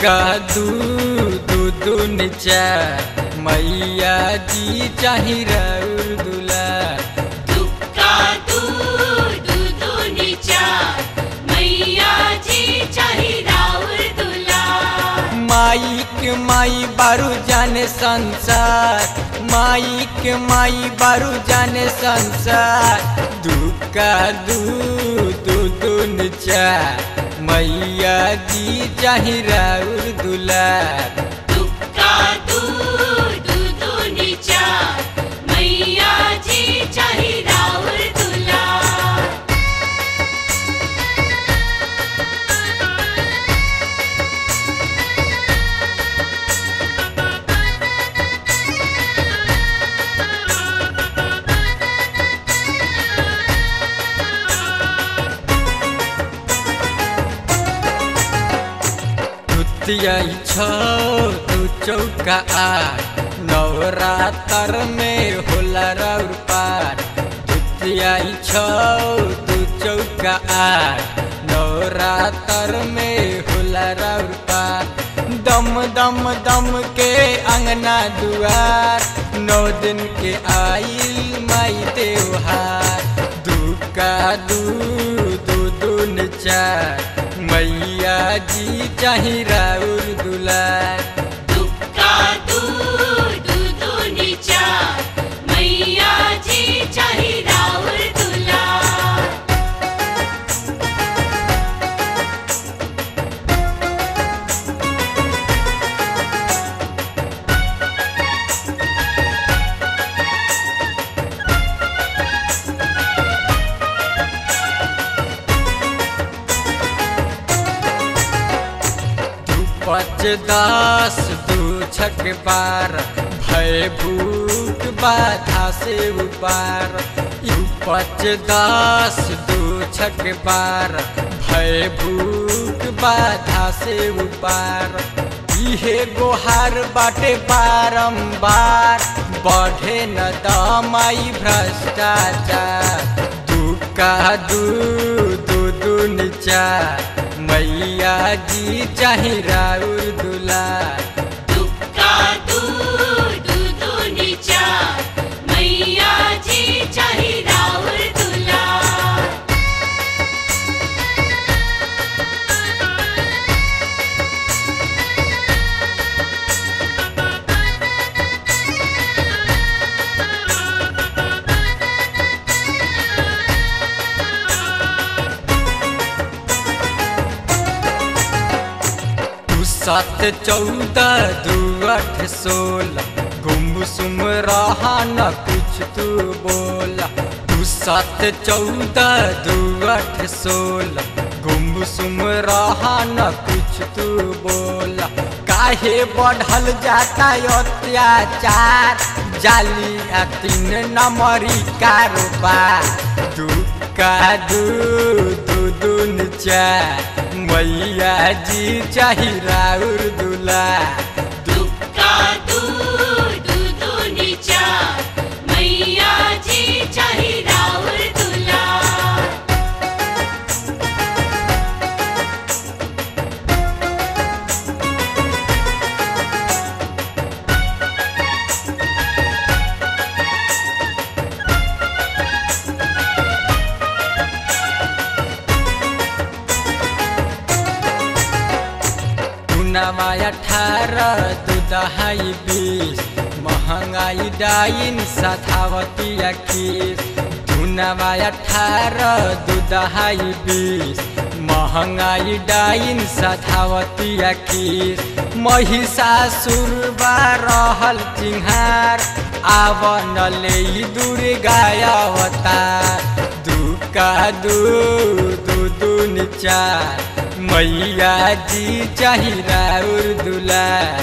का दू चार मैया जी चाही राउर दुलार। दुक्का दूध चार मैया जी चाही राउर दुलार। माई के माई बारू जाने संसार, माई के माई बारू जाने संसार। दुक्का दूध चार मैया जी चाही राउर दुलार। दुक्का दूध चार मैया जी चाही राउर दुलार। तू चौका आठ नवरात्र में होला राउर पार। तू चौका आठ नवरात्र में होला राउर पार। दम दम दम के अंगना दुआर 9 दिन के आइल माई त्योहार। दुक्का दूध चार मैया जी चाही राउर दुलार। दुक्का दूध चार मैया जी चाही राउर दुलार। पाँच दस दू छक बार भय भूख बाधा से उपार। 5 10 दू छक बार भय भूख बाधा से उपार। इहे गोहार बाटे बारंबार बढ़े न दमाई भ्रष्टाचार। दुक्का दूध चार मैया जी चाही राउर दुलार। दुक्का दूध चार मैया जी चाही राउर दुलार। सात 14 दू 8 16 गुमसुम रहा न कुछ तू बोला। 7 14 दू 8 16 गुमसुम रहा न कुछ तू बोला। काहे बढ़ल जाता अत्याचार जाली 3 नंबरी कारोबार। दुक्का दूध चार मैया जी चाही राउर दुलार। दुक्का दूध चार मैया जी चाही राउर दुलार। माया 18 दूधाई 20 महंगाई डाइन सथावती 21। माया 18 दूधाई 20 महंगाई डाइन सथावती 21। महिषासुर रहल चिन्हार आवन ले दुर्गा अवतार। दुक्का दूध चार मैया जी चाही राउर दुलार।